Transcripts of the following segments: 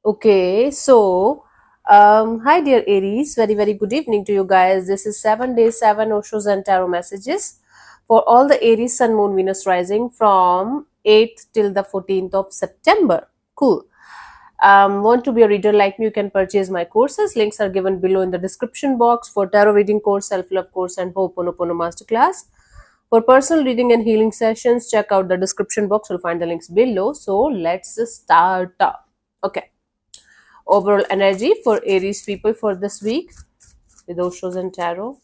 Okay, hi dear Aries, very very good evening to you guys. This is 7 days, 7 Oshos and Tarot messages for all the Aries Sun Moon Venus rising from 8th till the 14th of September. Cool. Want to be a reader like me? You can purchase my courses. Links are given below in the description box for tarot reading course, self love course, and Ho'oponopono masterclass. For personal reading and healing sessions, check out the description box. You'll find the links below. So let's start. Okay, overall energy for Aries people for this week with Oshos and Tarot.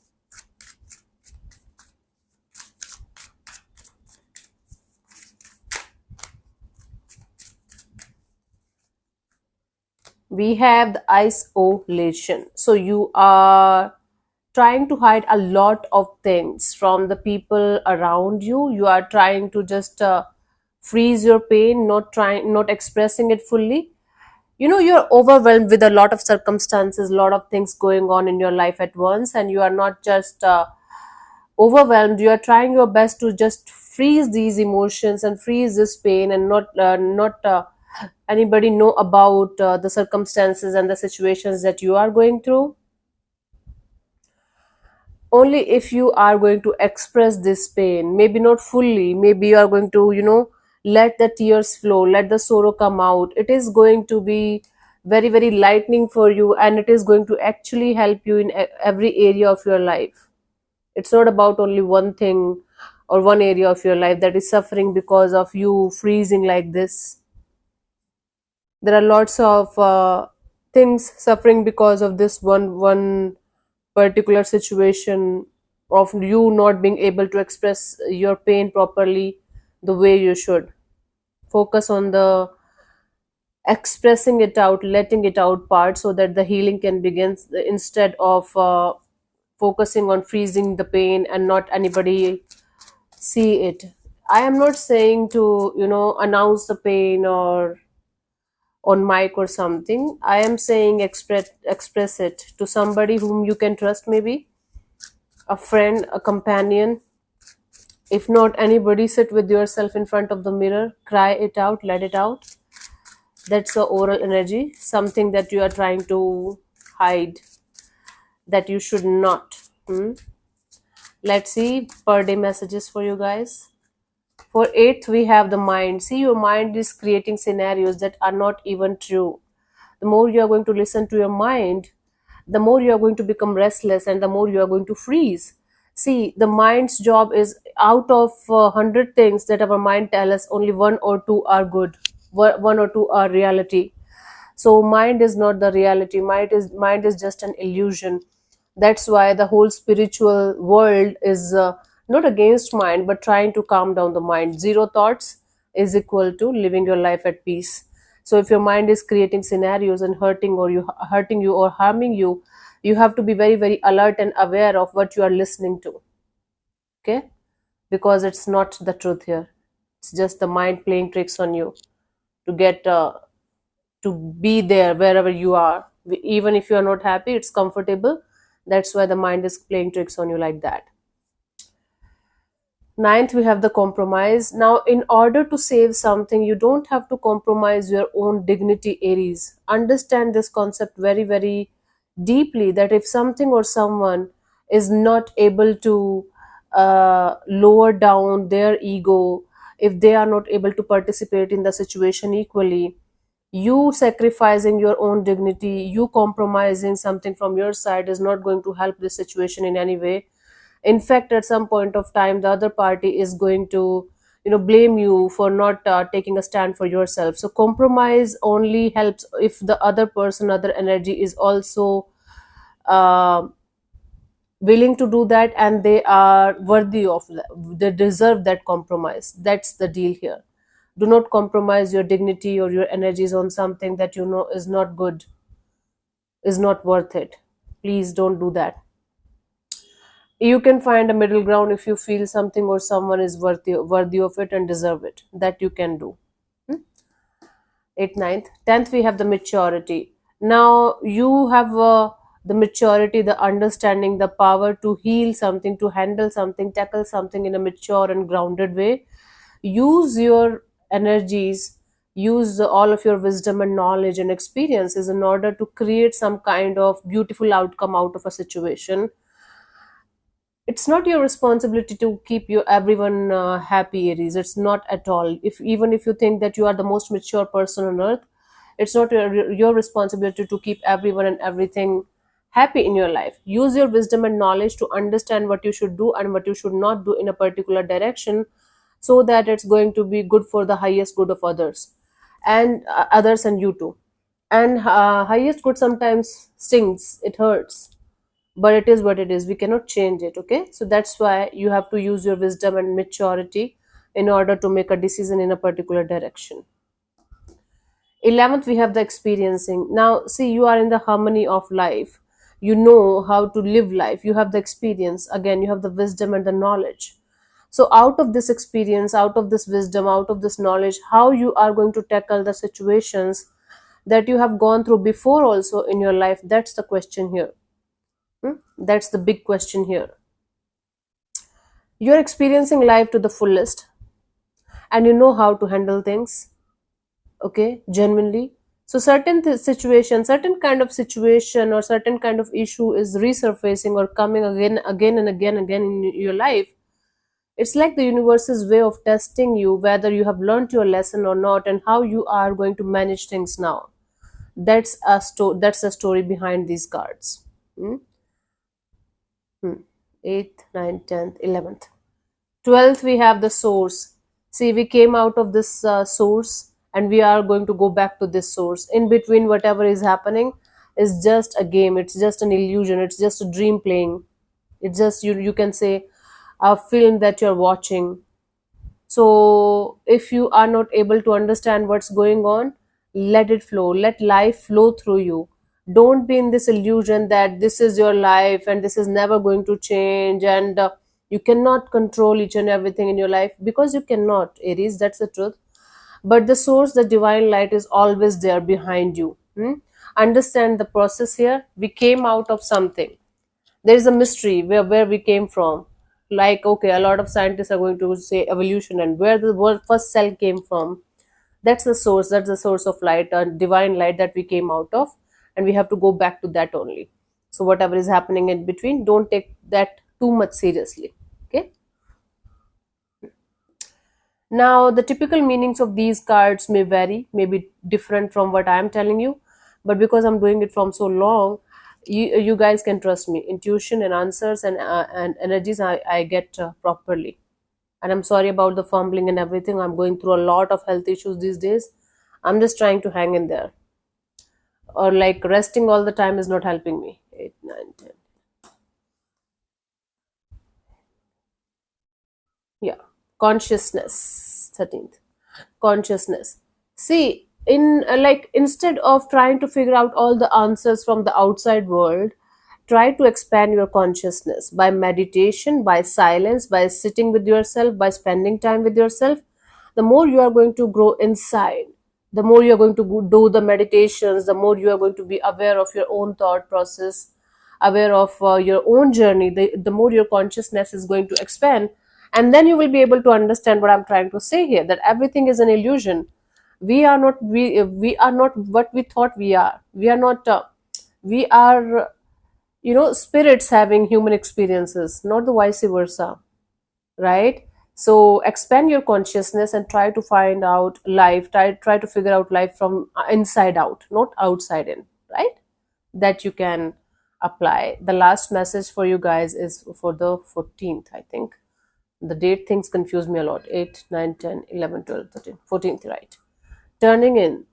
We have the isolation. So you are trying to hide a lot of things from the people around you. You are trying to just freeze your pain, not expressing it fully. You're overwhelmed with a lot of circumstances, a lot of things going on in your life at once, and you are not just overwhelmed. You are trying your best to just freeze these emotions and freeze this pain and not anybody know about the circumstances and the situations that you are going through. Only if you are going to express this pain, maybe not fully, maybe you are going to let the tears flow, let the sorrow come out. It is going to be very very lightening for you, and it is going to actually help you in every area of your life. It's not about only one thing or one area of your life that is suffering because of you freezing like this. There are lots of things suffering because of this one particular situation of you not being able to express your pain properly the way you should. Focus on the expressing it out, letting it out part, so that the healing can begin instead of focusing on freezing the pain and not anybody see it. I am not saying to announce the pain or on mic or something. I am saying express it to somebody whom you can trust, maybe a friend, a companion. If not anybody, sit with yourself in front of the mirror, cry it out, let it out. That's the oral energy, something that you are trying to hide, that you should not. Let's see per day messages for you guys. For eighth, we have the mind. See, your mind is creating scenarios that are not even true. The more you are going to listen to your mind, the more you are going to become restless and the more you are going to freeze. See, the mind's job is, out of 100 things that our mind tell us, only one or two are good, one or two are reality. So mind is not the reality. Mind is just an illusion. That's why the whole spiritual world is not against mind but trying to calm down the mind. Zero thoughts is equal to living your life at peace. So if your mind is creating scenarios and hurting you or harming you, you have to be very very alert and aware of what you are listening to. Okay, because it's not the truth here. It's just the mind playing tricks on you to get to be there wherever you are. Even if you are not happy, it's comfortable. That's why the mind is playing tricks on you like that. Ninth, we have the compromise. Now, in order to save something, you don't have to compromise your own dignity, Aries. Understand this concept very, very deeply, that if something or someone is not able to lower down their ego, if they are not able to participate in the situation equally, you sacrificing your own dignity, you compromising something from your side is not going to help this situation in any way. In fact, at some point of time, the other party is going to blame you for not taking a stand for yourself. So compromise only helps if the other person, other energy is also uh, willing to do that, and they are worthy of they deserve that compromise. That's the deal here. Do not compromise your dignity or your energies on something that you know is not good, is not worth it. Please don't do that. You can find a middle ground. If you feel something or someone is worthy of it and deserve it, that you can do. 8th, ninth, 10th, we have the maturity. Now you have the maturity, the understanding, the power to heal something, to handle something, tackle something in a mature and grounded way. Use your energies use all of your wisdom and knowledge and experiences in order to create some kind of beautiful outcome out of a situation. It's not your responsibility to keep you everyone happy, Aries. It's not at all. If even if you think that you are the most mature person on earth, it's not your responsibility to keep everyone and everything happy in your life. Use your wisdom and knowledge to understand what you should do and what you should not do in a particular direction, so that it's going to be good for the highest good of others, and others and you too. And highest good sometimes stings, it hurts, but it is what it is. We cannot change it. Okay, so that's why you have to use your wisdom and maturity in order to make a decision in a particular direction. 11th, we have the experiencing. Now see, you are in the harmony of life. You know how to live life. You have the experience. Again, you have the wisdom and the knowledge. So out of this experience, out of this wisdom, out of this knowledge, how you are going to tackle the situations that you have gone through before also in your life, that's the question here. That's the big question here. You're experiencing life to the fullest, and you know how to handle things, okay, genuinely. So certain situation, certain kind of situation or certain kind of issue is resurfacing or coming again and again in your life. It's like the universe's way of testing you whether you have learned your lesson or not, and how you are going to manage things now. That's a story behind these cards. Hmm? Hmm. 8th, 9th, 10th, 11th. 12th, we have the source. See, we came out of this source, and we are going to go back to this source. In between, whatever is happening is just a game, it's just an illusion, it's just a dream playing. It's just, you can say, a film that you're watching. So if you are not able to understand what's going on, let it flow, let life flow through you. Don't be in this illusion that this is your life and this is never going to change, and you cannot control each and everything in your life, because you cannot, Aries, that's the truth. But the source, the divine light, is always there behind you. Understand the process here. We came out of something. There is a mystery where we came from. Like, okay, a lot of scientists are going to say evolution and where the world first cell came from. That's the source, that's the source of light, a divine light that we came out of, and we have to go back to that only. So whatever is happening in between, don't take that too much seriously. Okay, now the typical meanings of these cards may vary, may be different from what I am telling you, but because I'm doing it from so long, you guys can trust me. Intuition and answers and energies I get properly. And I'm sorry about the fumbling and everything. I'm going through a lot of health issues these days. I'm just trying to hang in there. Or like resting all the time is not helping me. 8, 9, 10. Yeah. Consciousness. 13th. Consciousness. See, in like, instead of trying to figure out all the answers from the outside world, try to expand your consciousness by meditation, by silence, by sitting with yourself, by spending time with yourself. The more you are going to grow inside, the more you are going to do the meditations, the more you are going to be aware of your own thought process, aware of your own journey, the more your consciousness is going to expand. And then you will be able to understand what I'm trying to say here, that everything is an illusion. We are not what we thought we are. We are not we are, spirits having human experiences, not the vice versa, right? So expand your consciousness and try to find out life, try to figure out life from inside out, not outside in, right? That you can apply. The last message for you guys is for the 14th, I think. The date things confuse me a lot. 8, 9, 10, 11, 12, 13, 14th, right? Turning in.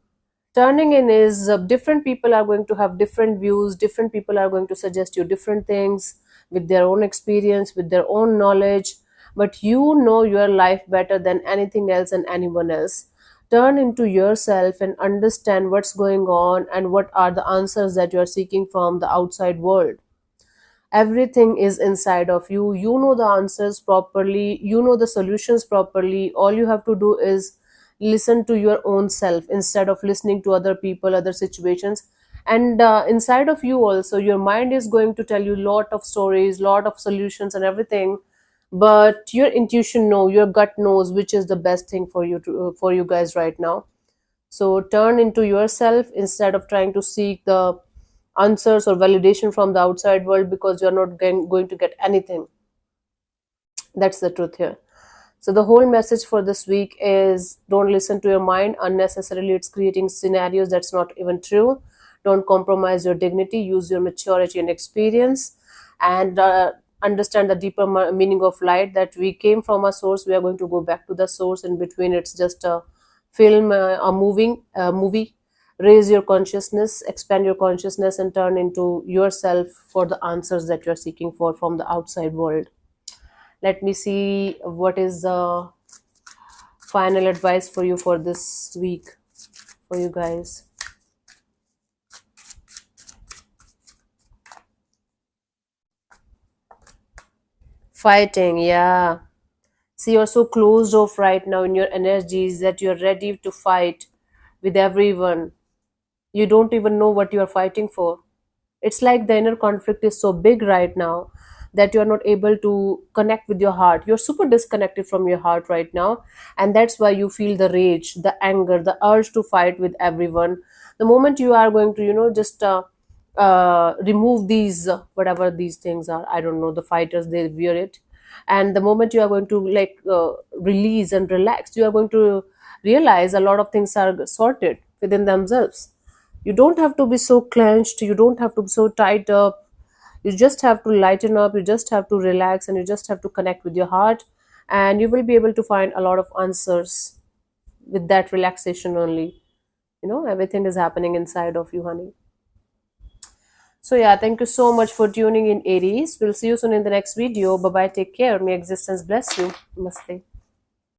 Turning in is different people are going to have different views, different people are going to suggest you different things with their own experience, with their own knowledge, but you know your life better than anything else and anyone else. Turn into yourself and understand what's going on and what are the answers that you are seeking from the outside world. Everything is inside of you. You know the answers properly, you know the solutions properly. All you have to do is listen to your own self instead of listening to other people, other situations. And inside of you also, your mind is going to tell you lot of stories, lot of solutions and everything, but your intuition know, your gut knows which is the best thing for you guys right now. So turn into yourself instead of trying to seek the answers or validation from the outside world, because you're not going to get anything. That's the truth here. So the whole message for this week is, don't listen to your mind unnecessarily. It's creating scenarios that's not even true. Don't compromise your dignity. Use your maturity and experience, and understand the deeper meaning of light, that we came from a source. We are going to go back to the source. In between, it's just a film, a movie. Raise your consciousness, expand your consciousness, and turn into yourself for the answers that you're seeking for from the outside world. Let me see what is the final advice for you for this week for you guys. Fighting, yeah. See, you're so closed off right now in your energies that you're ready to fight with everyone. You don't even know what you're fighting for. It's like the inner conflict is so big right now that you're not able to connect with your heart. You're super disconnected from your heart right now, and that's why you feel the rage, the anger, the urge to fight with everyone. The moment you are going to, just remove these, whatever these things are, I don't know, the fighters, they wear it, and the moment you are going to like release and relax, you are going to realize a lot of things are sorted within themselves. You don't have to be so clenched, you don't have to be so tied up. You just have to lighten up, you just have to relax, and you just have to connect with your heart, and you will be able to find a lot of answers with that relaxation only. Everything is happening inside of you, honey. So yeah, thank you so much for tuning in, Aries. We'll see you soon in the next video. Bye bye, take care, may existence bless you. Namaste.